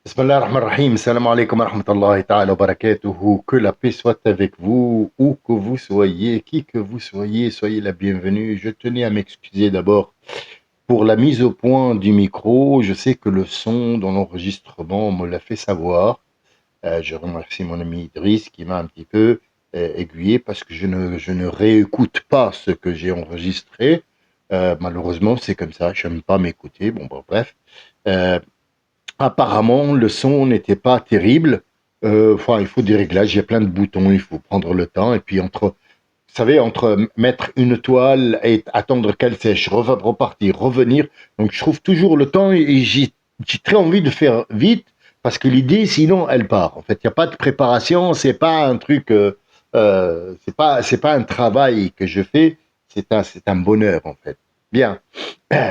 Bismillah ar-Rahman ar-Rahim, salam alaikum wa rahmatullahi ta'ala wa barakatuhu, que la paix soit avec vous, où que vous soyez, qui que vous soyez, soyez la bienvenue. Je tenais à m'excuser d'abord pour la mise au point du micro. Je sais que le son dans l'enregistrement me l'a fait savoir. Je remercie mon ami Idriss qui m'a un petit peu aiguillé parce que je ne réécoute pas ce que j'ai enregistré. Malheureusement, c'est comme ça, je n'aime pas m'écouter. Bon, bref. Euh, Apparemment, le son n'était pas terrible. Enfin, il faut des réglages, il y a plein de boutons, il faut prendre le temps. Et puis, vous savez, entre mettre une toile et attendre qu'elle sèche, repartir, revenir. Donc, je trouve toujours le temps et j'ai très envie de faire vite parce que l'idée, sinon, elle part. En fait, il n'y a pas de préparation, c'est pas un truc, c'est pas un travail que je fais, c'est un bonheur, en fait. Bien.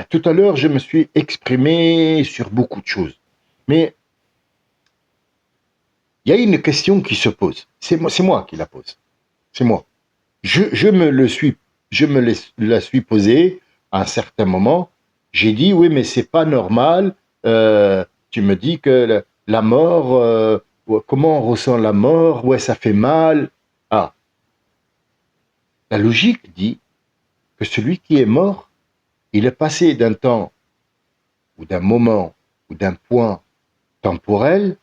Tout à l'heure, je me suis exprimé sur beaucoup de choses. Mais il y a une question qui se pose. C'est moi qui la pose. C'est moi. Je me le suis, la suis posée à un certain moment. J'ai dit oui, mais c'est pas normal. Tu me dis que la mort, comment on ressent la mort? Ouais, ça fait mal. Ah, la logique dit que celui qui est mort, il est passé d'un temps ou d'un moment ou d'un point temporel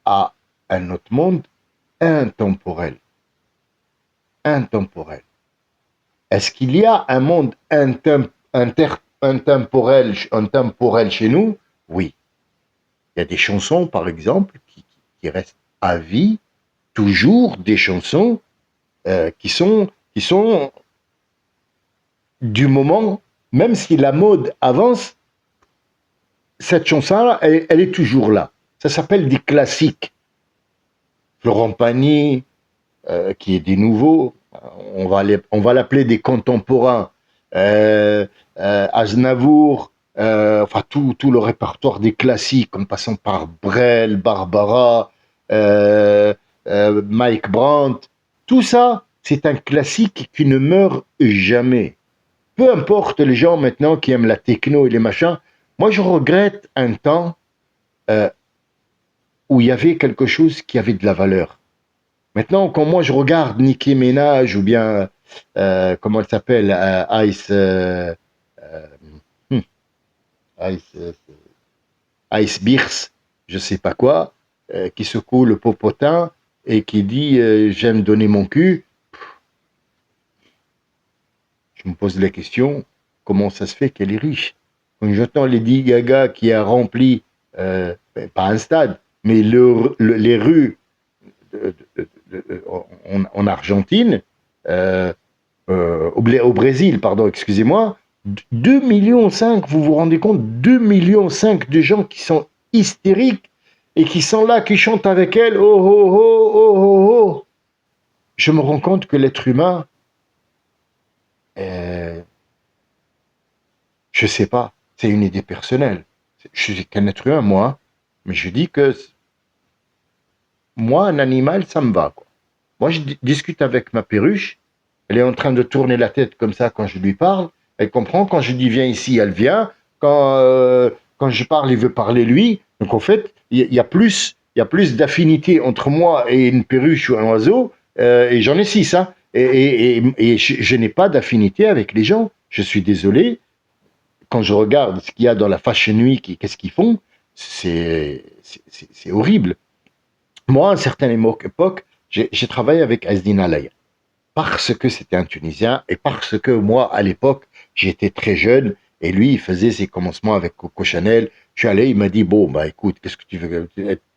à un autre monde intemporel. Intemporel. Est-ce qu'il y a un monde intemporel chez nous? Oui. Il y a des chansons, par exemple, qui restent à vie, toujours des chansons qui sont du moment, même si la mode avance, cette chanson-là, elle est toujours là. Ça s'appelle des classiques. Florent Pagny, qui est des nouveaux, on va l'appeler des contemporains. Aznavour, enfin tout le répertoire des classiques, en passant par Brel, Barbara, Mike Brandt, tout ça, c'est un classique qui ne meurt jamais. Peu importe les gens maintenant qui aiment la techno et les machins, moi je regrette un temps euh, où il y avait quelque chose qui avait de la valeur. Maintenant, quand moi je regarde Nicki Minaj ou bien, comment elle s'appelle, euh, hmm, Ice, Ice Beers, je sais pas quoi, qui secoue le popotin et qui dit j'aime donner mon cul, je me pose la question, comment ça se fait qu'elle est riche? Quand j'entends Lady Gaga qui a rempli, pas un stade, mais les rues en Argentine, euh, au Brésil, pardon, excusez-moi, 2,5 millions, vous vous rendez compte, 2,5 millions de gens qui sont hystériques et qui sont là, qui chantent avec elle, oh oh oh oh oh oh. Je me rends compte que l'être humain, euh, je sais pas, c'est une idée personnelle. Je suis qu'un être humain, moi, mais je dis que moi, un animal, ça me va, quoi. Moi, je discute avec ma perruche. Elle est en train de tourner la tête comme ça quand je lui parle. Elle comprend. Quand je dis viens ici, elle vient. Quand je parle, il veut parler lui. Donc, en fait, il y a plus d'affinité entre moi et une perruche ou un oiseau. Et j'en ai six, hein. Et je n'ai pas d'affinité avec les gens. Je suis désolé. Quand je regarde ce qu'il y a dans la Fashion Week, qu'est-ce qu'ils font, c'est horrible. Moi, à une certaine époque, j'ai travaillé avec Asdin Alaya parce que c'était un Tunisien et parce que moi, à l'époque, j'étais très jeune et lui, il faisait ses commencements avec Coco Chanel. Je suis allé, il m'a dit, bon, bah écoute, qu'est-ce que tu veux?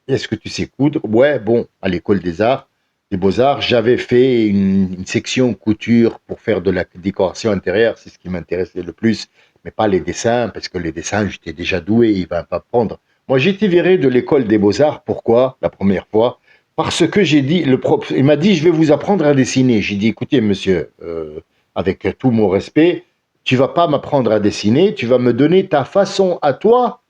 Est-ce que tu sais coudre? Ouais, bon, à l'école des arts, des beaux-arts, j'avais fait une section couture pour faire de la décoration intérieure, c'est ce qui m'intéressait le plus, mais pas les dessins, parce que les dessins, j'étais déjà doué, il va pas prendre. Moi, j'ai été viré de l'école des beaux-arts, pourquoi? La première fois, parce que j'ai dit, le prof, il m'a dit, je vais vous apprendre à dessiner. J'ai dit, écoutez, monsieur, avec tout mon respect, tu vas pas m'apprendre à dessiner, tu vas me donner ta façon à toi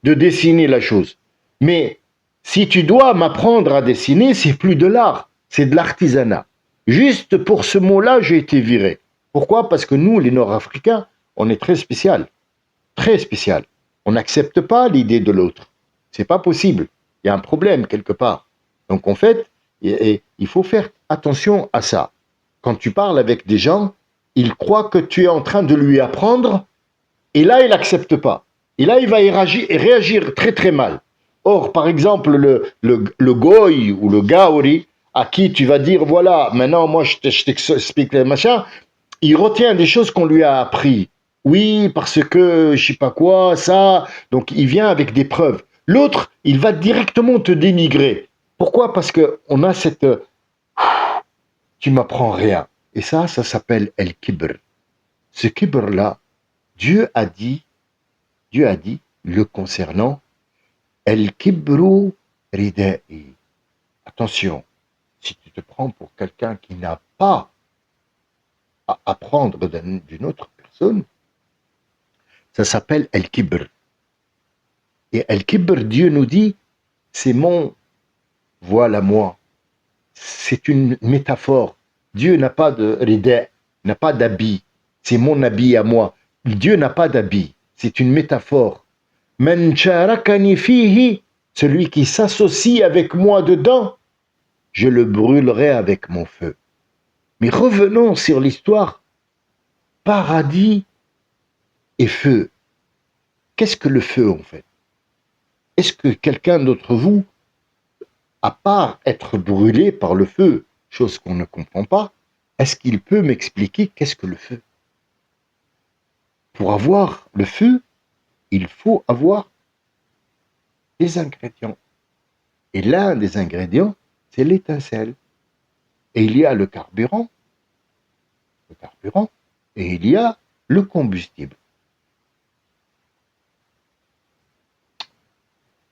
de dessiner la chose. Mais si tu dois m'apprendre à dessiner, c'est plus de l'art, c'est de l'artisanat. Juste pour ce mot-là, j'ai été viré. Pourquoi? Parce que nous, les Nord-Africains, on est très spécial, très spécial. On n'accepte pas l'idée de l'autre. C'est pas possible. Il y a un problème quelque part. Donc en fait, il faut faire attention à ça. Quand tu parles avec des gens, ils croient que tu es en train de lui apprendre, et là, il n'accepte pas. Et là, il va réagir très très mal. Or, par exemple, le goy ou le gaori, à qui tu vas dire, voilà, maintenant, moi, je t'explique le machin, il retient des choses qu'on lui a appris. Oui, parce que je sais pas quoi, ça. Donc il vient avec des preuves. L'autre, il va directement te dénigrer. Pourquoi? Parce que on a cette tu m'apprends rien. Et ça s'appelle el kibr. Ce kibr là, Dieu a dit, Dieu a dit le concernant el kibru ridai. Attention, si tu te prends pour quelqu'un qui n'a pas à apprendre d'une autre personne, ça s'appelle el kibr. Et Al-Kibr, Dieu nous dit, c'est mon voile à moi. C'est une métaphore. Dieu n'a pas de rida, n'a pas d'habit. C'est mon habit à moi. Dieu n'a pas d'habit. C'est une métaphore. Man sharakani fihi, celui qui s'associe avec moi dedans, je le brûlerai avec mon feu. Mais revenons sur l'histoire paradis et feu. Qu'est-ce que le feu en fait? Est-ce que quelqu'un d'entre vous, à part être brûlé par le feu, chose qu'on ne comprend pas, est-ce qu'il peut m'expliquer qu'est-ce que le feu? Pour avoir le feu, il faut avoir des ingrédients. Et l'un des ingrédients, c'est l'étincelle. Et il y a le carburant, et il y a le combustible.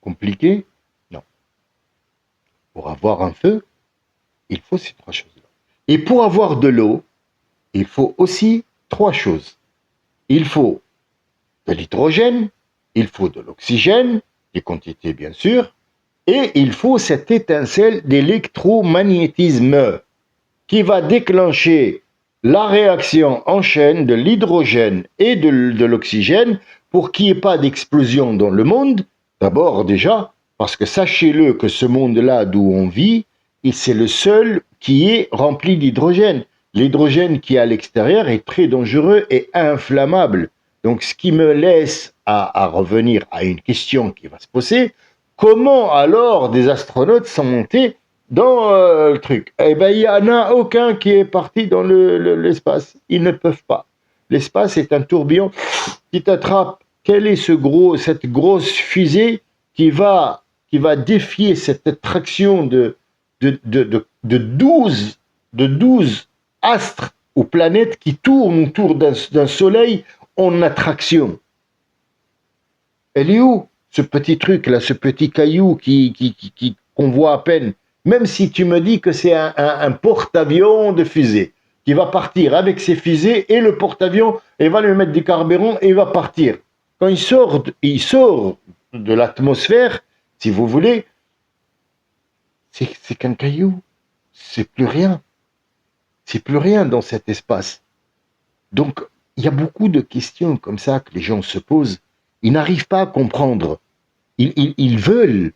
Compliqué? Non. Pour avoir un feu, il faut ces trois choses-là. Et pour avoir de l'eau, il faut aussi trois choses. Il faut de l'hydrogène, il faut de l'oxygène, des quantités bien sûr, et il faut cette étincelle d'électromagnétisme qui va déclencher la réaction en chaîne de l'hydrogène et de l'oxygène pour qu'il n'y ait pas d'explosion dans le monde. D'abord déjà, parce que sachez-le que ce monde-là d'où on vit, c'est le seul qui est rempli d'hydrogène. L'hydrogène qui est à l'extérieur est très dangereux et inflammable. Donc ce qui me laisse à revenir à une question qui va se poser, comment alors des astronautes sont montés dans le truc? Eh bien, il n'y en a aucun qui est parti dans l'espace. Ils ne peuvent pas. L'espace est un tourbillon qui t'attrape. Quelle est cette grosse fusée qui va défier cette attraction de 12 astres ou planètes qui tournent autour d'un soleil en attraction? Elle est où, ce petit truc-là, ce petit caillou qu'on voit à peine? Même si tu me dis que c'est un porte-avions de fusée qui va partir avec ses fusées et le porte-avions, et va lui mettre du carburant et il va partir. Quand il sort de l'atmosphère, si vous voulez, c'est qu'un caillou. C'est plus rien. C'est plus rien dans cet espace. Donc, il y a beaucoup de questions comme ça que les gens se posent. Ils n'arrivent pas à comprendre. Ils veulent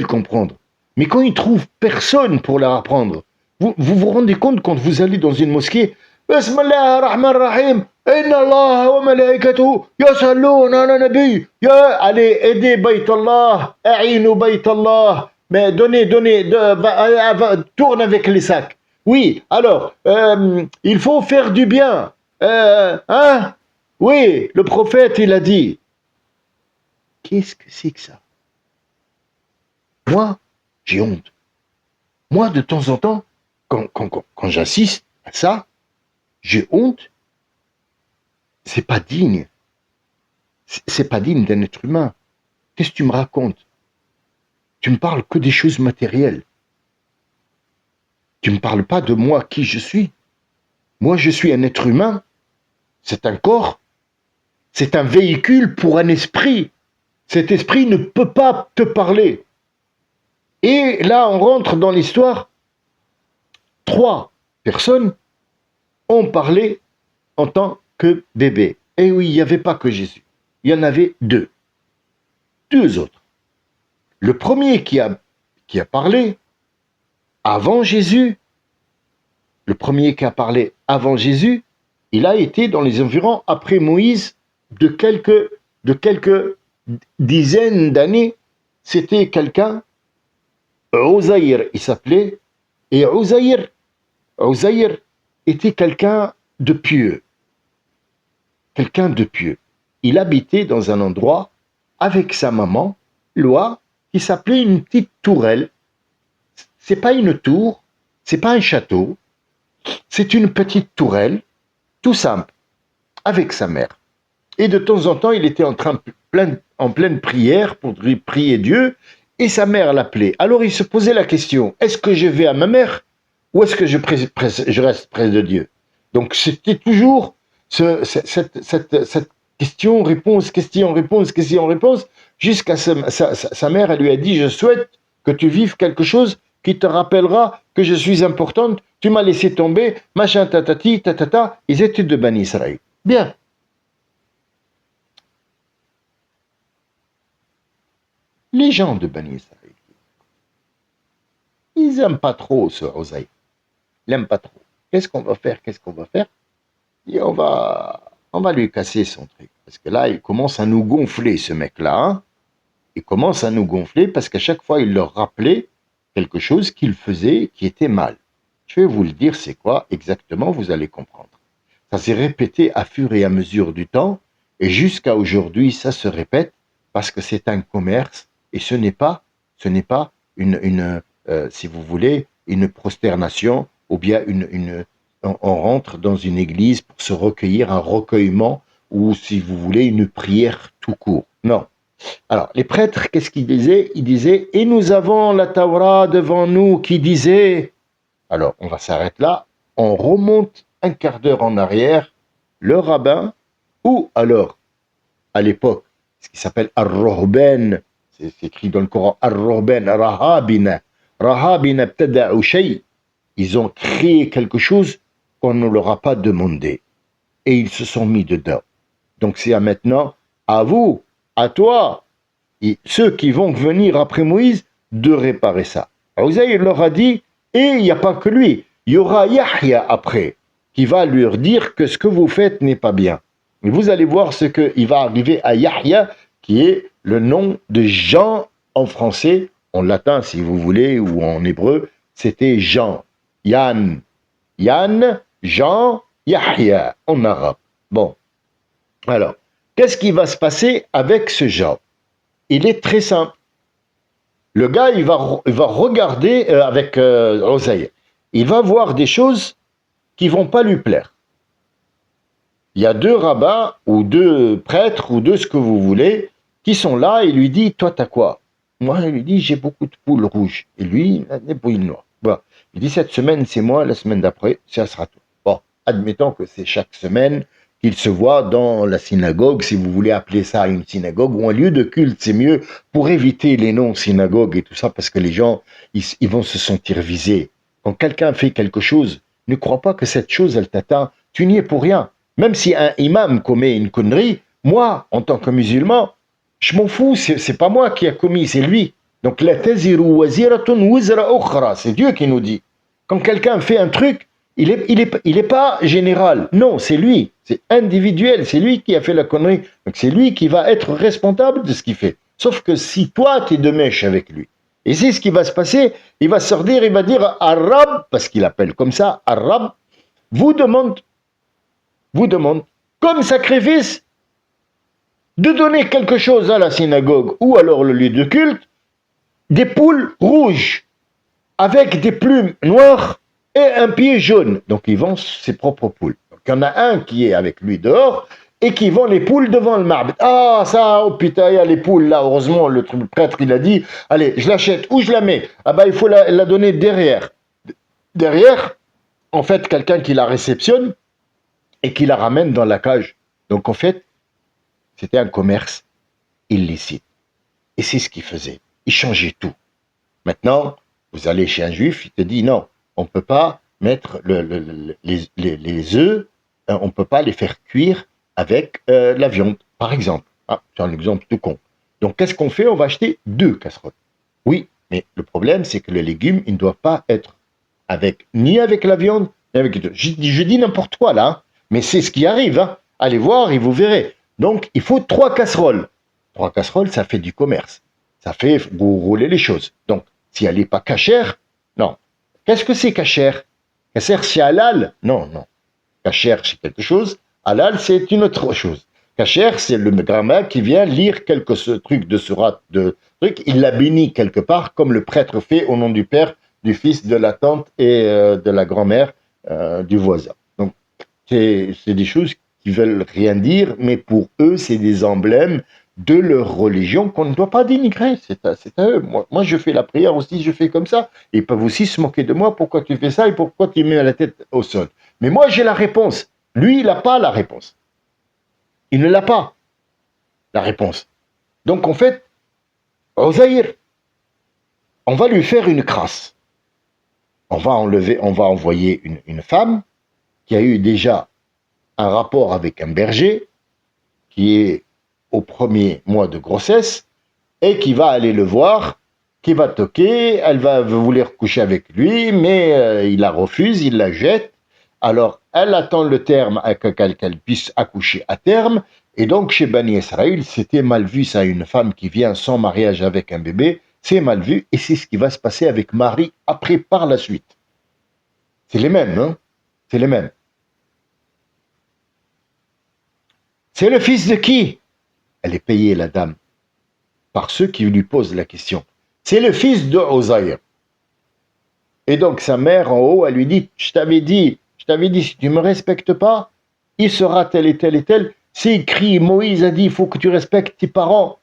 comprendre. Mais quand ils trouvent personne pour leur apprendre, vous rendez compte quand vous allez dans une mosquée, Bismillah ar-Rahman ar-Rahim, Inna Allah wa malaikatuhu yusalluna ala nabi. Allez, aidez Bayt Allah, a'inu Bayt Allah. Mais donnez, tourne avec les sacs. Oui, alors, il faut faire du bien. Hein? Oui, le prophète, il a dit. Qu'est-ce que c'est que ça? Moi, j'ai honte. Moi, de temps en temps, quand j'assiste à ça, j'ai honte. C'est pas digne. C'est pas digne d'un être humain. Qu'est-ce que tu me racontes? Tu me parles que des choses matérielles. Tu me parles pas de moi, qui je suis. Moi, je suis un être humain. C'est un corps. C'est un véhicule pour un esprit. Cet esprit ne peut pas te parler. Et là, on rentre dans l'histoire. 3 personnes ont parlé en tant que bébé. Et oui, il n'y avait pas que Jésus. Il y en avait 2. 2 autres. Le premier qui a parlé avant Jésus, le premier qui a parlé avant Jésus, il a été dans les environs après Moïse de quelques dizaines d'années. C'était quelqu'un, Uzaïr, il s'appelait, et Uzaïr était quelqu'un de pieux, quelqu'un de pieux. Il habitait dans un endroit avec sa maman, Loi, qui s'appelait une petite tourelle. C'est pas une tour, c'est pas un château, c'est une petite tourelle, tout simple, avec sa mère. Et de temps en temps, il était en pleine prière pour prier Dieu, et sa mère l'appelait. Alors il se posait la question, est-ce que je vais à ma mère ou est-ce que je reste près de Dieu? Donc c'était toujours cette question-réponse, question-réponse, question-réponse, jusqu'à sa mère, elle lui a dit, je souhaite que tu vives quelque chose qui te rappellera que je suis importante, tu m'as laissé tomber, machin, tatati, tatata, ils étaient de Bani Israël. Bien. Les gens de Bani Israël, ils n'aiment pas trop ce Osaï. Ils n'aiment pas trop. Qu'est-ce qu'on va faire? Qu'est-ce qu'on va faire? Et on va lui casser son truc. Parce que là, il commence à nous gonfler, ce mec-là. Hein. Il commence à nous gonfler parce qu'à chaque fois, il leur rappelait quelque chose qu'il faisait qui était mal. Je vais vous le dire, c'est quoi exactement, vous allez comprendre. Ça s'est répété à fur et à mesure du temps, et jusqu'à aujourd'hui, ça se répète parce que c'est un commerce, et ce n'est pas si vous voulez, une prosternation, ou bien on rentre dans une église pour se recueillir, un recueillement, ou si vous voulez, une prière tout court. Non. Alors, les prêtres, qu'est-ce qu'ils disaient? Ils disaient, et nous avons la Torah devant nous qui disait, alors on va s'arrêter là, on remonte un quart d'heure en arrière, le rabbin, ou alors, à l'époque, ce qui s'appelle Ar-Rohben, c'est écrit dans le Coran, Ar-Rohben, Rahabina, Rahabina btada'u shay, ils ont créé quelque chose qu'on ne leur a pas demandé, et ils se sont mis dedans. Donc c'est à maintenant, à vous, à toi, et ceux qui vont venir après Moïse, de réparer ça. Uzaïr leur a dit, et il n'y a pas que lui, il y aura Yahya après, qui va leur dire que ce que vous faites n'est pas bien. Et vous allez voir ce qu'il va arriver à Yahya, qui est le nom de Jean en français, en latin si vous voulez, ou en hébreu, c'était Jean. Yann, Jean, Yahya, en arabe. Bon, alors, qu'est-ce qui va se passer avec ce Jean? Il est très simple. Le gars, il va regarder avec Oseille. Il va voir des choses qui vont pas lui plaire. Il y a deux rabbins ou deux prêtres ou deux ce que vous voulez qui sont là et lui dit, toi t'as quoi? Moi, il lui dit, j'ai beaucoup de poules rouges. Et lui, il a des poules noires. Bon. Il dit, cette semaine c'est moi, la semaine d'après, ça sera tout. Bon, admettons que c'est chaque semaine qu'il se voit dans la synagogue, si vous voulez appeler ça une synagogue, ou un lieu de culte, c'est mieux, pour éviter les noms synagogues et tout ça, parce que les gens, ils vont se sentir visés. Quand quelqu'un fait quelque chose, ne crois pas que cette chose, elle t'atteint, tu n'y es pour rien. Même si un imam commet une connerie, moi, en tant que musulman, je m'en fous, c'est pas moi qui a commis, c'est lui. Donc, la taziru waziratun wizra ukhra, c'est Dieu qui nous dit. Quand quelqu'un fait un truc, il est pas général. Non, c'est lui. C'est individuel. C'est lui qui a fait la connerie. Donc, c'est lui qui va être responsable de ce qu'il fait. Sauf que si toi, tu es de mèche avec lui, et c'est ce qui va se passer, il va sortir, il va dire Arabe, parce qu'il appelle comme ça, Arabe, vous demande, comme sacrifice, de donner quelque chose à la synagogue ou alors le lieu de culte, des poules rouges avec des plumes noires et un pied jaune. Donc il vend ses propres poules. Donc il y en a un qui est avec lui dehors et qui vend les poules devant le marbre. Ah ça, oh putain, il y a les poules là. Heureusement, le prêtre il a dit, allez, je l'achète. Où je la mets? Ah bah il faut la donner derrière. Derrière, en fait, quelqu'un qui la réceptionne et qui la ramène dans la cage. Donc en fait, c'était un commerce illicite. Et c'est ce qu'il faisait. Il changeait tout. Maintenant, vous allez chez un juif, il te dit non, on ne peut pas mettre les œufs, on ne peut pas les faire cuire avec la viande, par exemple. Ah, c'est un exemple tout con. Donc, qu'est-ce qu'on fait? On va acheter deux casseroles. Oui, mais le problème, c'est que le légume, il ne doit pas être ni avec la viande, ni avec... Je dis n'importe quoi là, hein, mais c'est ce qui arrive. Hein. Allez voir et vous verrez. Donc, il faut 3 casseroles. 3 casseroles, ça fait du commerce. Ça fait rouler les choses. Donc, si elle n'est pas cachère, non. Qu'est-ce que c'est cachère? Cachère, c'est halal? Non, non. Cachère, c'est quelque chose. Halal, c'est une autre chose. Cachère, c'est le grammaire qui vient lire quelques trucs de surat, de trucs. Il la bénit quelque part, comme le prêtre fait au nom du père, du fils, de la tante et de la grand-mère du voisin. Donc, c'est des choses qui veulent rien dire, mais pour eux, c'est des emblèmes de leur religion qu'on ne doit pas dénigrer. C'est à eux. Moi, je fais la prière aussi, je fais comme ça. Ils peuvent aussi se moquer de moi. Pourquoi tu fais ça et pourquoi tu mets la tête au sol? Mais moi, j'ai la réponse. Lui, il n'a pas la réponse. Il ne l'a pas, la réponse. Donc, en fait, Ozaïr, on va lui faire une crasse. On va envoyer une femme qui a eu déjà un rapport avec un berger, qui est au premier mois de grossesse, et qui va aller le voir, qui va toquer, elle va vouloir coucher avec lui, mais il la refuse, il la jette. Alors, elle attend le terme qu'elle puisse accoucher à terme. Et donc, chez Bani Israël, c'était mal vu, ça, une femme qui vient sans mariage avec un bébé, c'est mal vu, et c'est ce qui va se passer avec Marie après, par la suite. C'est les mêmes, hein? C'est les mêmes. C'est le fils de qui? Elle est payée, la dame, par ceux qui lui posent la question. C'est le fils de Ozaïr. Et donc sa mère en haut, elle lui dit, je t'avais dit, si tu ne me respectes pas, il sera tel et tel et tel. C'est écrit, Moïse a dit, il faut que tu respectes tes parents.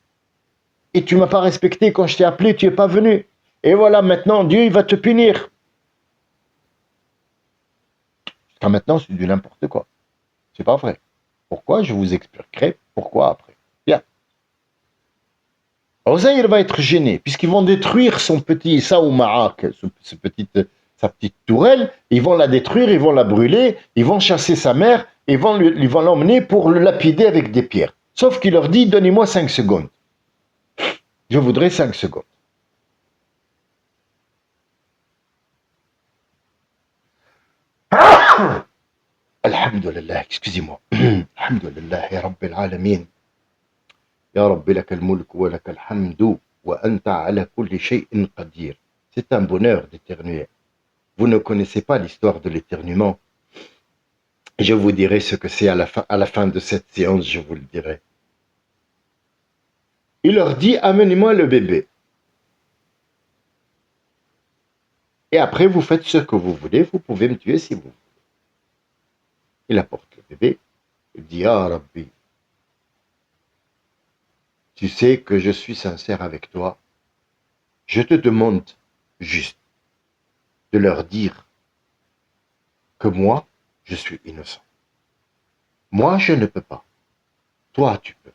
Et tu ne m'as pas respecté quand je t'ai appelé, tu n'es pas venu. Et voilà, maintenant, Dieu, il va te punir. Jusqu'à maintenant, c'est du n'importe quoi. C'est pas vrai. Pourquoi? Je vous expliquerai pourquoi après. Bien. Ozaïr va être gêné, puisqu'ils vont détruire son petit Saoumaak, sa petite tourelle, ils vont la détruire, ils vont la brûler, ils vont chasser sa mère, ils vont l'emmener pour le lapider avec des pierres. Sauf qu'il leur dit, donnez-moi 5 secondes. Je voudrais 5 secondes. Alhamdulillah, excusez-moi. Alhamdulillah, ya Rabbil Alamin. Ya Rabbi lakal mulk wa lakal hamdu wa anta ala kulli shay'in qadir. C'est un bonheur d'éternuer. Vous ne connaissez pas l'histoire de l'éternuement. Je vous dirai ce que c'est à la fin de cette séance, je vous le dirai. Il leur dit, amenez-moi le bébé. Et après, vous faites ce que vous voulez, vous pouvez me tuer si vous voulez. Il apporte le bébé, il dit, ah Rabbi, tu sais que je suis sincère avec toi, je te demande juste de leur dire que moi, je suis innocent. Moi, je ne peux pas. Toi, tu peux.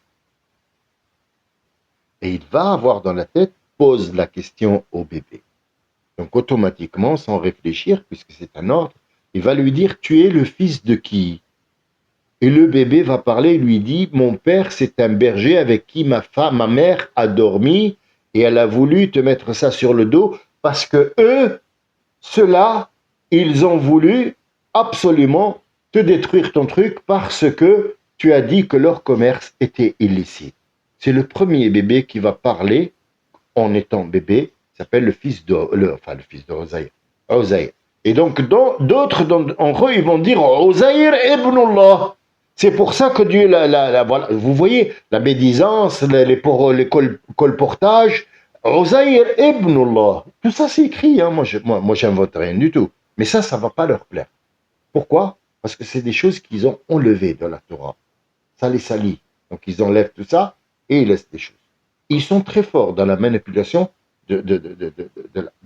Et il va avoir dans la tête, pose la question au bébé. Donc automatiquement, sans réfléchir, puisque c'est un ordre, il va lui dire, tu es le fils de qui? Et le bébé va parler, il lui dit, mon père, c'est un berger avec qui ma mère a dormi, et elle a voulu te mettre ça sur le dos, parce que eux, ceux-là, ils ont voulu absolument te détruire ton truc, parce que tu as dit que leur commerce était illicite. C'est le premier bébé qui va parler en étant bébé, s'appelle le fils de, le fils de Ozaïr. Et donc, d'autres en eux, ils vont dire Ozaïr ibn C'est pour ça que Dieu, voilà, vous voyez, la médisance, les colportages, Ozaïr ibn Allah. Tout ça, c'est écrit. Hein. Moi, j'invente rien du tout. Mais ça ne va pas leur plaire. Pourquoi? Parce que c'est des choses qu'ils ont enlevées de la Torah. Ça les salit. Donc, ils enlèvent tout ça et ils laissent des choses. Ils sont très forts dans la manipulation de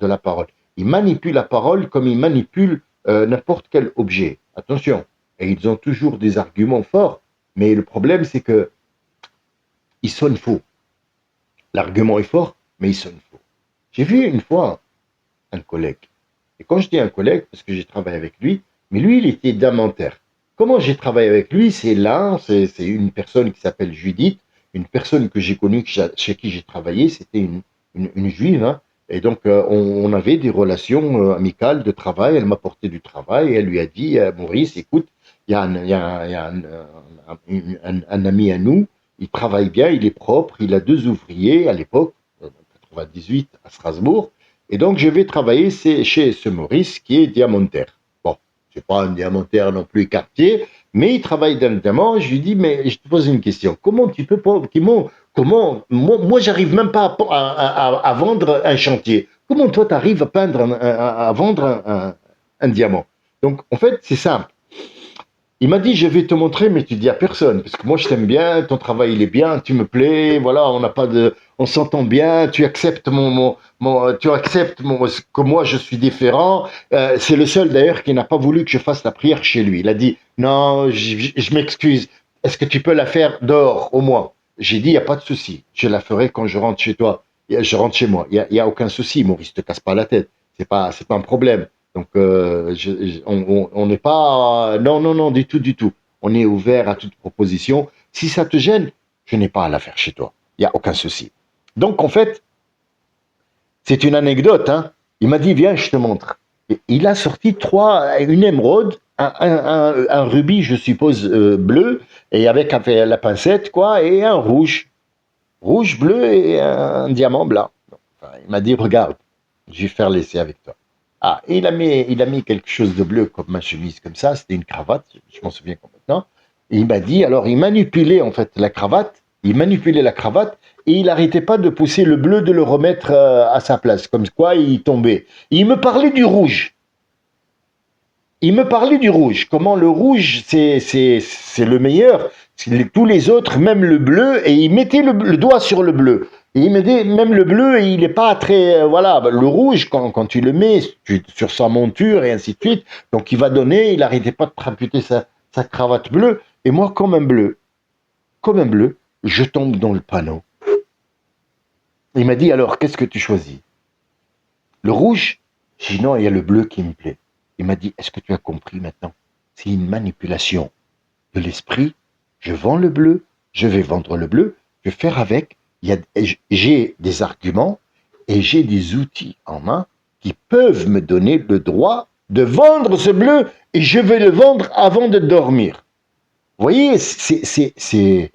la parole. Ils manipulent la parole comme ils manipulent n'importe quel objet. Attention. Et ils ont toujours des arguments forts. Mais le problème, c'est que ils sonnent faux. L'argument est fort, mais il sonne faux. J'ai vu une fois un collègue. Et quand je dis un collègue, parce que j'ai travaillé avec lui, mais lui, il était damentaire. Comment j'ai travaillé avec lui? C'est une personne qui s'appelle Judith, une personne que j'ai connue, chez qui j'ai travaillé, c'était une juive, hein, Et donc, on avait des relations amicales de travail. Elle m'apportait du travail et elle lui a dit, Maurice, écoute, il y a un ami à nous, il travaille bien, il est propre, il a deux ouvriers à l'époque, en 98 à Strasbourg. Et donc, je vais travailler chez ce Maurice qui est diamantaire. Bon, c'est pas un diamantaire non plus quartier, mais il travaille dans le diamant. Je lui dis, mais je te pose une question. Comment tu peux pas, moi j'arrive même pas à vendre un chantier. Comment toi tu arrives à peindre, à vendre un diamant? Donc, en fait, c'est simple. Il m'a dit, je vais te montrer, mais tu dis à personne, parce que moi je t'aime bien, ton travail il est bien, tu me plais, voilà, on n'a pas de, on s'entend bien, tu acceptes tu acceptes que moi je suis différent. C'est le seul d'ailleurs qui n'a pas voulu que je fasse la prière chez lui. Il a dit, non, je m'excuse, est-ce que tu peux la faire dehors au moins? J'ai dit, il n'y a pas de souci, je la ferai quand je rentre chez toi, je rentre chez moi, il y a aucun souci, Maurice, te casse pas la tête, c'est pas un problème. Donc, on n'est pas... Non, non, non, du tout, du tout. On est ouvert à toute proposition. Si ça te gêne, je n'ai pas à la faire chez toi. Il n'y a aucun souci. Donc, en fait, c'est une anecdote. Hein. Il m'a dit, viens, je te montre. Et il a sorti une émeraude, un rubis, je suppose, bleu, et avec la pincette, quoi, et un rouge. Rouge, bleu et un diamant blanc. Enfin, il m'a dit, regarde, je vais faire l'essai avec toi. Ah, et il a mis quelque chose de bleu comme ma chemise, comme ça, c'était une cravate, je m'en souviens complètement. Et il m'a dit, alors il manipulait en fait la cravate, il manipulait la cravate, et il n'arrêtait pas de pousser le bleu, de le remettre à sa place, comme quoi il tombait. Et il me parlait du rouge. Il me parlait du rouge. Comment le rouge, c'est le meilleur. Tous les autres, même le bleu, et il mettait le doigt sur le bleu. Et il me dit, même le bleu, il n'est pas très... voilà, le rouge, quand tu le mets sur sa monture et ainsi de suite, donc il va donner, il n'arrêtait pas de tramputer sa cravate bleue. Et moi, comme un bleu, je tombe dans le panneau. Il m'a dit, alors, qu'est-ce que tu choisis? Le rouge? J'ai dit, non, il y a le bleu qui me plaît. Il m'a dit, est-ce que tu as compris maintenant? C'est une manipulation de l'esprit. Je vends le bleu, je vais vendre le bleu, je vais faire avec. J'ai des arguments et j'ai des outils en main qui peuvent me donner le droit de vendre ce bleu et je vais le vendre avant de dormir. Vous voyez, c'est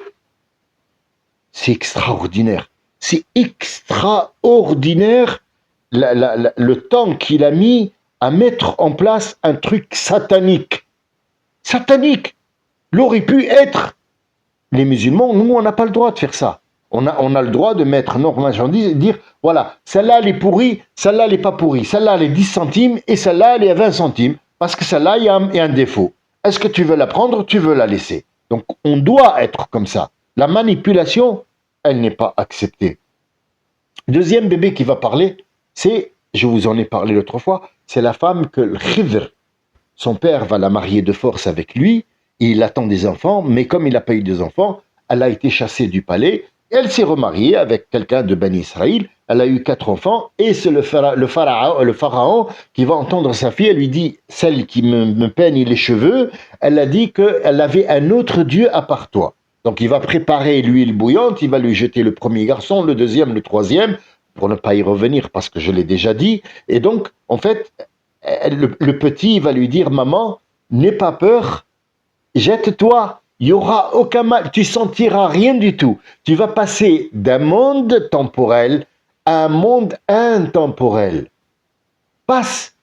extraordinaire. C'est extraordinaire le temps qu'il a mis à mettre en place un truc satanique. Satanique. L'aurait pu être. Les musulmans, nous, on n'a pas le droit de faire ça. On a le droit de mettre nos marchandises et dire, voilà, celle-là, elle est pourrie, celle-là, elle n'est pas pourrie, celle-là, elle est 10 centimes et celle-là, elle est à 20 centimes, parce que celle-là, il y a un défaut. Est-ce que tu veux la prendre ou tu veux la laisser? Donc, on doit être comme ça. La manipulation, elle n'est pas acceptée. Deuxième bébé qui va parler, c'est, je vous en ai parlé l'autre fois, c'est la femme que le Khidr, son père va la marier de force avec lui, il attend des enfants, mais comme il n'a pas eu des enfants, elle a été chassée du palais, et elle s'est remariée avec quelqu'un de Ben Israël, elle a eu 4 enfants, et c'est le pharaon qui va entendre sa fille, elle lui dit, celle qui me peigne les cheveux, elle a dit qu'elle avait un autre Dieu à part toi. Donc il va préparer l'huile bouillante, il va lui jeter le premier garçon, le deuxième, le troisième, pour ne pas y revenir parce que je l'ai déjà dit. Et donc, en fait, le petit va lui dire, maman, n'aie pas peur, jette-toi, il n'y aura aucun mal, tu sentiras rien du tout. Tu vas passer d'un monde temporel à un monde intemporel. Passe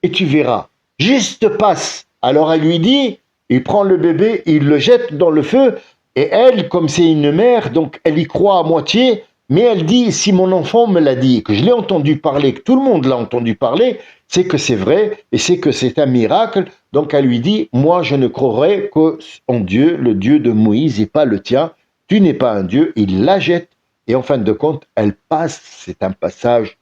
et tu verras. Juste passe. Alors elle lui dit, il prend le bébé, il le jette dans le feu, et elle, comme c'est une mère, donc elle y croit à moitié, mais elle dit, si mon enfant me l'a dit, que je l'ai entendu parler, que tout le monde l'a entendu parler, c'est que c'est vrai, et c'est que c'est un miracle. Donc elle lui dit, moi je ne croirai qu'en Dieu, le Dieu de Moïse, et pas le tien. Tu n'es pas un Dieu. Il la jette, et en fin de compte, elle passe. C'est un passage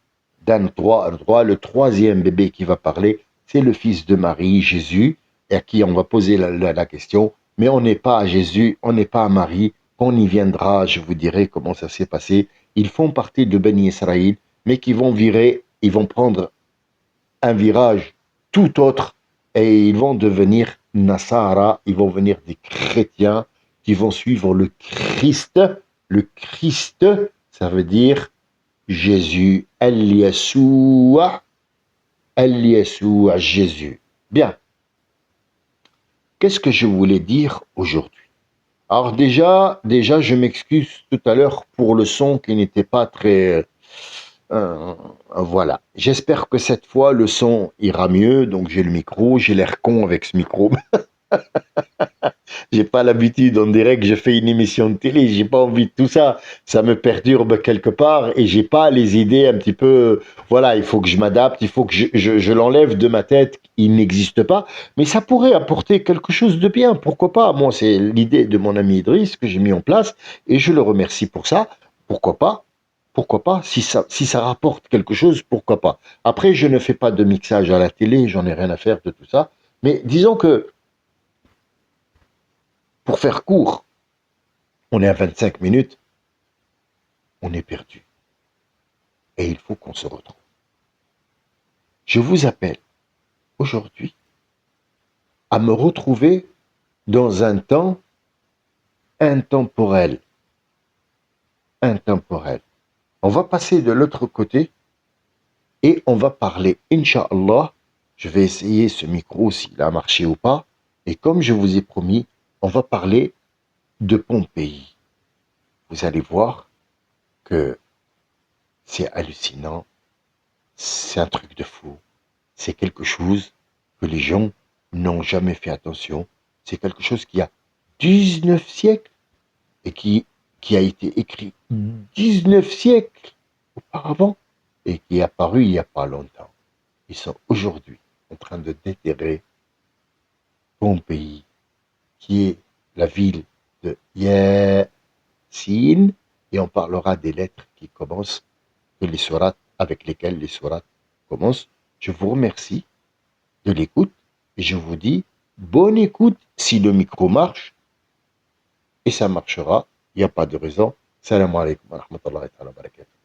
d'un droit à un droit. Le troisième bébé qui va parler, c'est le fils de Marie, Jésus, et à qui on va poser la question. Mais on n'est pas à Jésus, on n'est pas à Marie. Quand on y viendra, je vous dirai comment ça s'est passé. Ils font partie de Béni Israël, mais qui vont virer, ils vont prendre un virage tout autre et ils vont devenir Nassara, ils vont venir des chrétiens qui vont suivre le Christ. Le Christ, ça veut dire Jésus, El-Yessoua, El-Yessoua, Jésus. Bien, qu'est-ce que je voulais dire aujourd'hui? Alors déjà, je m'excuse tout à l'heure pour le son qui n'était pas très... voilà. J'espère que cette fois, le son ira mieux. Donc, j'ai le micro. J'ai l'air con avec ce micro. J'ai pas l'habitude, on dirait que je fais une émission de télé, j'ai pas envie de tout ça. Ça me perturbe quelque part et j'ai pas les idées un petit peu. Voilà, il faut que je m'adapte, il faut que je l'enlève de ma tête, il n'existe pas. Mais ça pourrait apporter quelque chose de bien, pourquoi pas? Moi, c'est l'idée de mon ami Idriss que j'ai mis en place et je le remercie pour ça. Pourquoi pas? Pourquoi pas? Si ça rapporte quelque chose, pourquoi pas? Après, je ne fais pas de mixage à la télé, j'en ai rien à faire de tout ça. Mais disons que, pour faire court, on est à 25 minutes, on est perdu. Et il faut qu'on se retrouve. Je vous appelle aujourd'hui à me retrouver dans un temps intemporel. Intemporel. On va passer de l'autre côté et on va parler, Inch'Allah. Je vais essayer ce micro s'il a marché ou pas. Et comme je vous ai promis, on va parler de Pompéi. Vous allez voir que c'est hallucinant. C'est un truc de fou. C'est quelque chose que les gens n'ont jamais fait attention. C'est quelque chose qui a 19 siècles et qui a été écrit 19 siècles auparavant et qui est apparu il n'y a pas longtemps. Ils sont aujourd'hui en train de déterrer Pompéi, qui est la ville de Yassine, et on parlera des lettres qui commencent, que les sourates, avec lesquelles les sourates commencent. Je vous remercie de l'écoute et je vous dis bonne écoute si le micro marche et ça marchera, il n'y a pas de raison. Salam alaikum wa rahmatullahi wa barakatuh.